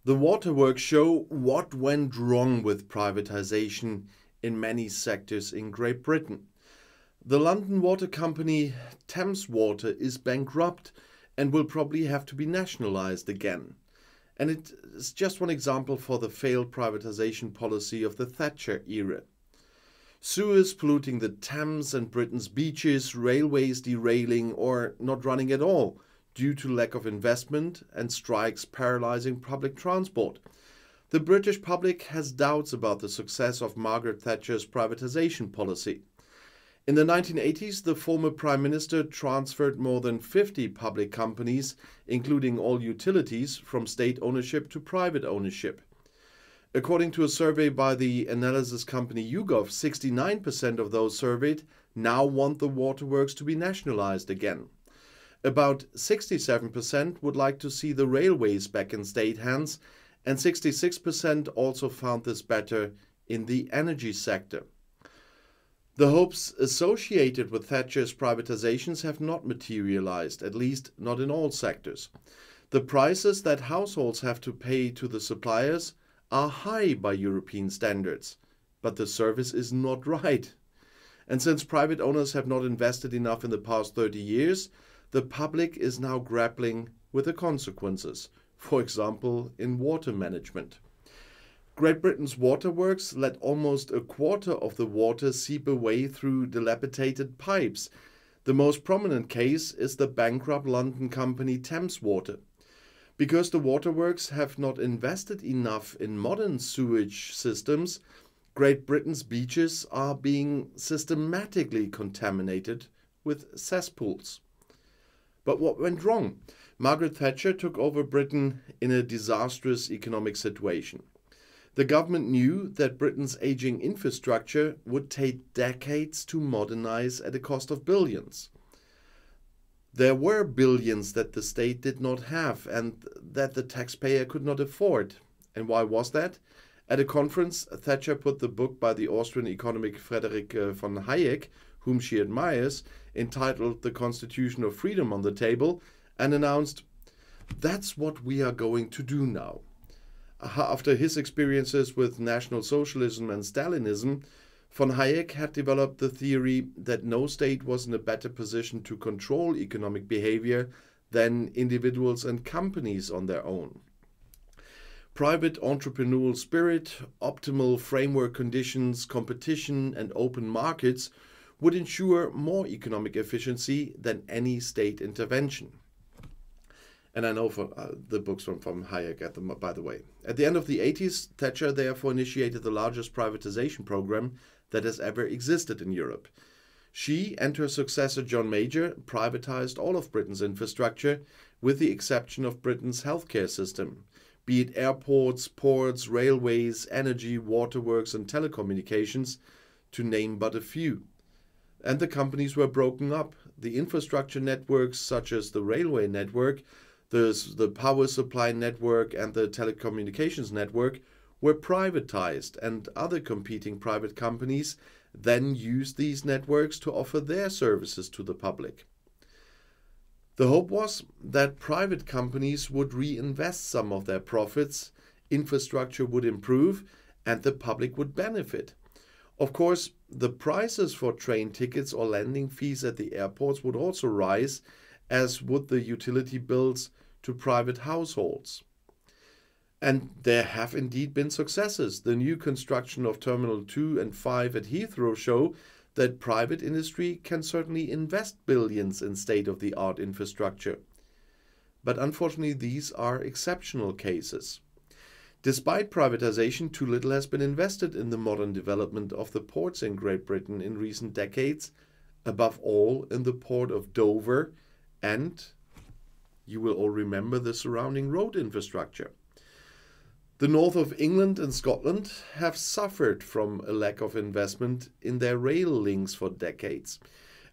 The waterworks show what went wrong with privatization in many sectors in Great Britain. The London water company Thames Water is bankrupt and will probably have to be nationalized again. And it is just one example for the failed privatization policy of the Thatcher era. Sewers polluting the Thames and Britain's beaches, railways derailing or not running at all due to lack of investment, and strikes paralyzing public transport. The British public has doubts about the success of Margaret Thatcher's privatization policy. In the 1980s, the former Prime Minister transferred more than 50 public companies, including all utilities, from state ownership to private ownership. According to a survey by the analysis company YouGov, 69% of those surveyed now want the waterworks to be nationalized again. About 67% would like to see the railways back in state hands, and 66% also found this better in the energy sector. The hopes associated with Thatcher's privatizations have not materialized, at least not in all sectors. The prices that households have to pay to the suppliers are high by European standards, but the service is not right. And since private owners have not invested enough in the past 30 years, the public is now grappling with the consequences, for example, in water management. Great Britain's waterworks let almost a quarter of the water seep away through dilapidated pipes. The most prominent case is the bankrupt London company Thames Water. Because the waterworks have not invested enough in modern sewage systems, Great Britain's beaches are being systematically contaminated with cesspools. But what went wrong? Margaret Thatcher took over Britain in a disastrous economic situation. The government knew that Britain's aging infrastructure would take decades to modernize at a cost of billions. There were billions that the state did not have and that the taxpayer could not afford. And why was that? At a conference, Thatcher put the book by the Austrian economic Friedrich von Hayek, whom she admires, entitled The Constitution of Freedom on the table, and announced, "That's what we are going to do now." After his experiences with National Socialism and Stalinism, von Hayek had developed the theory that no state was in a better position to control economic behavior than individuals and companies on their own. Private entrepreneurial spirit, optimal framework conditions, competition, and open markets would ensure more economic efficiency than any state intervention. And I know the books from Hayek, by the way. At the end of the 80s, Thatcher therefore initiated the largest privatization program that has ever existed in Europe. She and her successor John Major privatized all of Britain's infrastructure, with the exception of Britain's healthcare system, be it airports, ports, railways, energy, waterworks, and telecommunications, to name but a few. And the companies were broken up. The infrastructure networks, such as the railway network, the power supply network, and the telecommunications network, were privatized, and other competing private companies then used these networks to offer their services to the public. The hope was that private companies would reinvest some of their profits, infrastructure would improve, and the public would benefit. Of course, the prices for train tickets or landing fees at the airports would also rise, as would the utility bills to private households. And there have indeed been successes. The new construction of Terminal 2 and 5 at Heathrow show that private industry can certainly invest billions in state-of-the-art infrastructure. But unfortunately, these are exceptional cases. Despite privatization, too little has been invested in the modern development of the ports in Great Britain in recent decades, above all in the port of Dover, and you will all remember the surrounding road infrastructure. The north of England and Scotland have suffered from a lack of investment in their rail links for decades.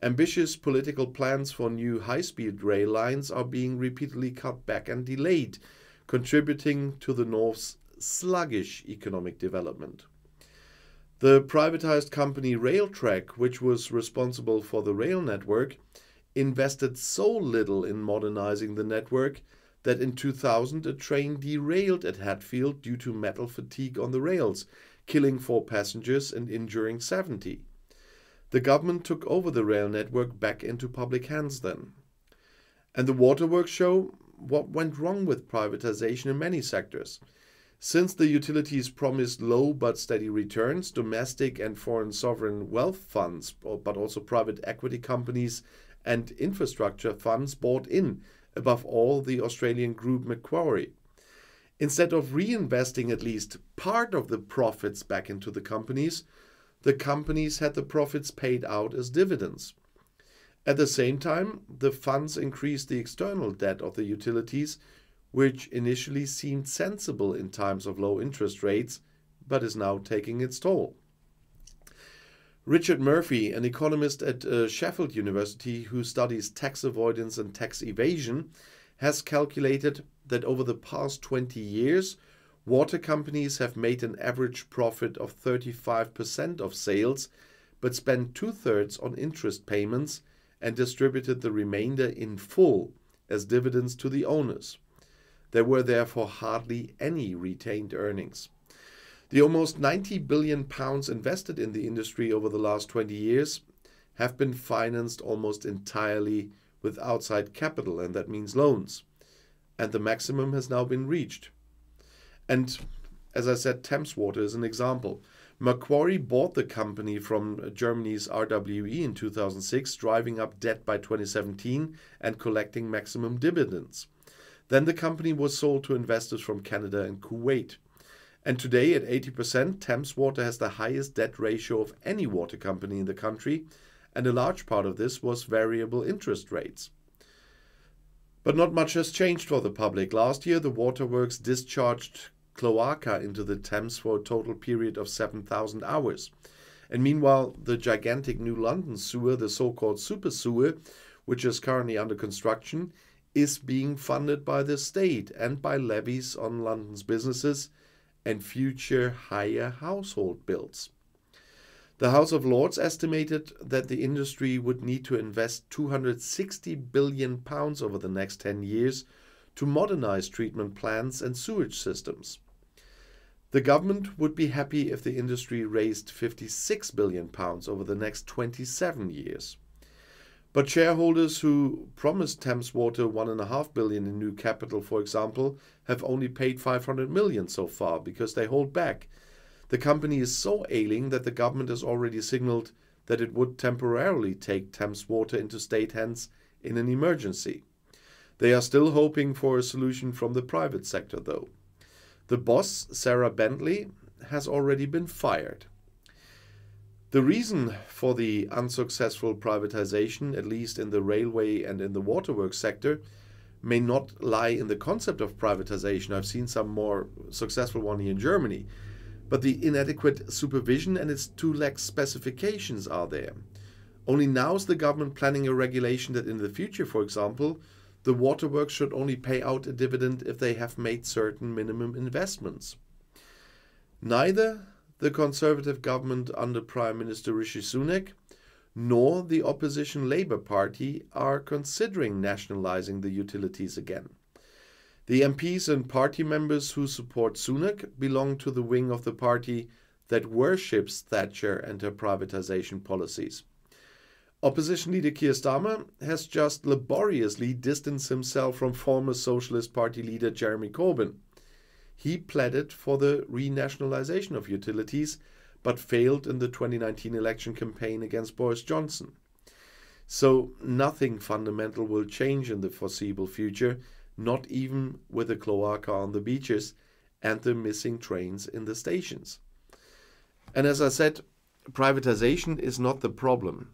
Ambitious political plans for new high-speed rail lines are being repeatedly cut back and delayed, contributing to the north's sluggish economic development. The privatized company Railtrack, which was responsible for the rail network, invested so little in modernizing the network that in 2000 a train derailed at Hatfield due to metal fatigue on the rails, killing 4 passengers and injuring 70. The government took over the rail network back into public hands then. And the waterworks show what went wrong with privatization in many sectors. Since the utilities promised low but steady returns, domestic and foreign sovereign wealth funds, but also private equity companies and infrastructure funds bought in, above all the Australian group Macquarie. Instead of reinvesting at least part of the profits back into the companies had the profits paid out as dividends. At the same time, the funds increased the external debt of the utilities, which initially seemed sensible in times of low interest rates, but is now taking its toll. Richard Murphy, an economist at Sheffield University who studies tax avoidance and tax evasion, has calculated that over the past 20 years, water companies have made an average profit of 35% of sales, but spent 2/3 on interest payments and distributed the remainder in full as dividends to the owners. There were therefore hardly any retained earnings. The almost £90 billion invested in the industry over the last 20 years have been financed almost entirely with outside capital, and that means loans. And the maximum has now been reached. And as I said, Thames Water is an example. Macquarie bought the company from Germany's RWE in 2006, driving up debt by 2017 and collecting maximum dividends. Then the company was sold to investors from Canada and Kuwait. And today, at 80%, Thames Water has the highest debt ratio of any water company in the country, and a large part of this was variable interest rates. But not much has changed for the public. Last year, the waterworks discharged cloaca into the Thames for a total period of 7,000 hours. And meanwhile, the gigantic new London sewer, the so-called super sewer, which is currently under construction, is being funded by the state and by levies on London's businesses and future higher household bills. The House of Lords estimated that the industry would need to invest £260 billion over the next 10 years to modernize treatment plants and sewage systems. The government would be happy if the industry raised £56 billion over the next 27 years. But shareholders who promised Thames Water £1.5 billion in new capital, for example, have only paid £500 million so far because they hold back. The company is so ailing that the government has already signaled that it would temporarily take Thames Water into state hands in an emergency. They are still hoping for a solution from the private sector, though. The boss, Sarah Bentley, has already been fired. The reason for the unsuccessful privatization, at least in the railway and in the waterworks sector, may not lie in the concept of privatization. I've seen some more successful one here in Germany. But the inadequate supervision and its too lax specifications are there. Only now is the government planning a regulation that in the future, for example, the waterworks should only pay out a dividend if they have made certain minimum investments. Neither the Conservative government under Prime Minister Rishi Sunak nor the opposition Labour Party are considering nationalising the utilities again. The MPs and party members who support Sunak belong to the wing of the party that worships Thatcher and her privatisation policies. Opposition leader Keir Starmer has just laboriously distanced himself from former Socialist Party leader Jeremy Corbyn. He pleaded for the renationalisation of utilities, but failed in the 2019 election campaign against Boris Johnson. So nothing fundamental will change in the foreseeable future, not even with a cloaca on the beaches and the missing trains in the stations. And as I said, privatization is not the problem.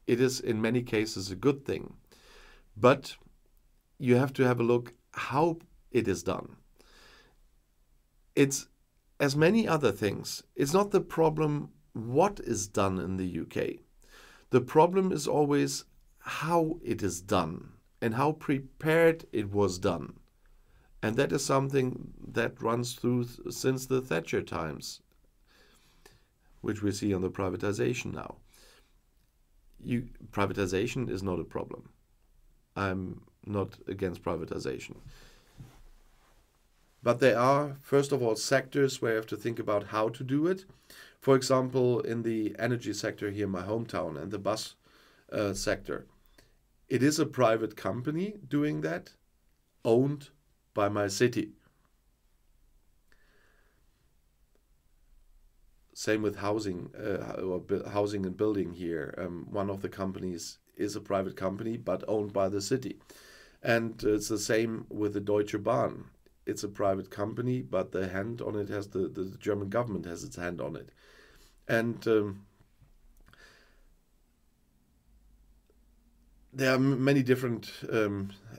It is in many cases a good thing. But you have to have a look how it is done. It's, as many other things, it's not the problem what is done in the UK. The problem is always how it is done and how prepared it was done. And that is something that runs through since the Thatcher times, which we see on the privatization now. Privatization is not a problem. I'm not against privatization. But there are, first of all, sectors where you have to think about how to do it. For example, in the energy sector here in my hometown and the bus sector, it is a private company doing that, owned by my city. Same with housing, housing and building here. One of the companies is a private company, but owned by the city. And it's the same with the Deutsche Bahn. It's a private company, but the hand on it has the German government has its hand on it. And there are many different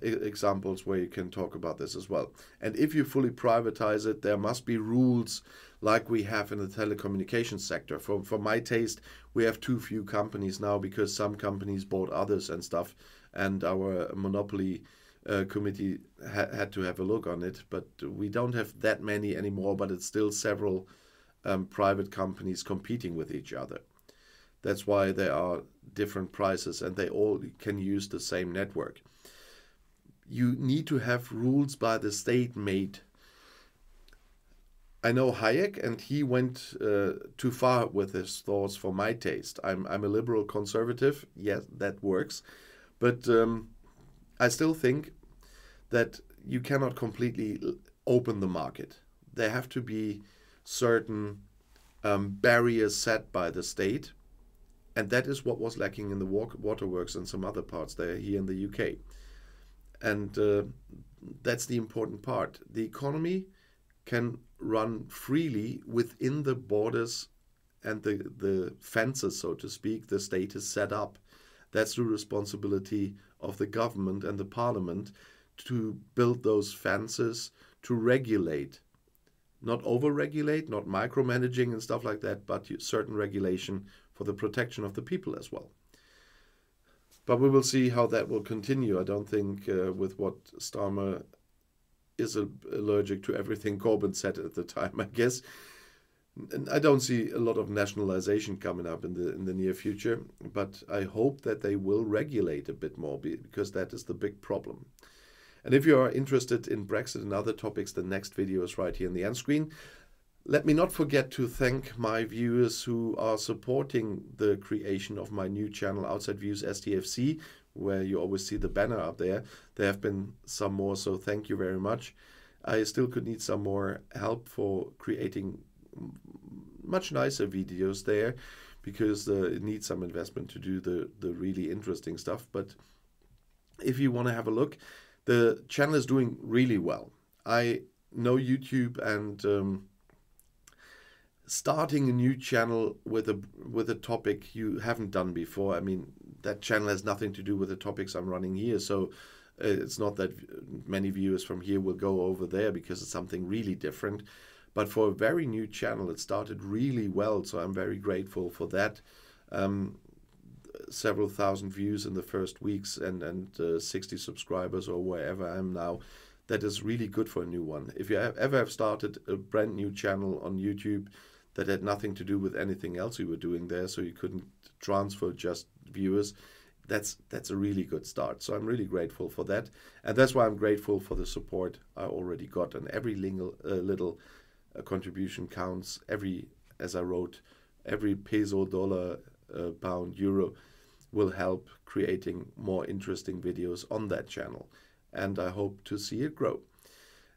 examples where you can talk about this as well. And if you fully privatize it, there must be rules like we have in the telecommunications sector. For my taste, we have too few companies now because some companies bought others and stuff, and our monopoly committee had to have a look on it. But we don't have that many anymore, but it's still several private companies competing with each other. That's why there are different prices and they all can use the same network. You need to have rules by the state made. I know Hayek, and he went too far with his thoughts for my taste. I'm a liberal conservative. Yes, that works. But I still think that you cannot completely open the market. There have to be certain barriers set by the state. And that is what was lacking in the waterworks and some other parts there here in the UK. And that's the important part. The economy can run freely within the borders and the fences, so to speak, the state is set up. That's the responsibility of the government and the parliament to build those fences, to regulate. Not over-regulate, not micromanaging and stuff like that, but certain regulation for the protection of the people as well. But we will see how that will continue. I don't think with what Starmer is allergic to everything Corbyn said at the time, I guess. And I don't see a lot of nationalization coming up in the near future, but I hope that they will regulate a bit more because that is the big problem. And if you are interested in Brexit and other topics, the next video is right here in the end screen. Let me not forget to thank my viewers who are supporting the creation of my new channel, Outside Views STFC, where you always see the banner up there. There have been some more, so thank you very much. I still could need some more help for creating much nicer videos there, because it needs some investment to do the really interesting stuff. But if you want to have a look, the channel is doing really well. I know YouTube, and starting a new channel with a topic you haven't done before, I mean, that channel has nothing to do with the topics I'm running here, so it's not that many viewers from here will go over there because it's something really different. But for a very new channel, it started really well, so I'm very grateful for that. Several thousand views in the first weeks and 60 subscribers or wherever I am now. That is really good for a new one. If you ever have started a brand new channel on YouTube that had nothing to do with anything else you were doing there, so you couldn't transfer just viewers, that's a really good start. So I'm really grateful for that. And that's why I'm grateful for the support I already got. And every little contribution counts. As I wrote, every peso, dollar, pound, euro will help creating more interesting videos on that channel. And I hope to see it grow.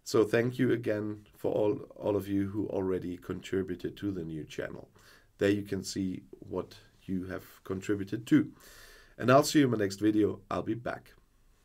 So thank you again for all of you who already contributed to the new channel. There you can see what you have contributed to. And I'll see you in my next video. I'll be back.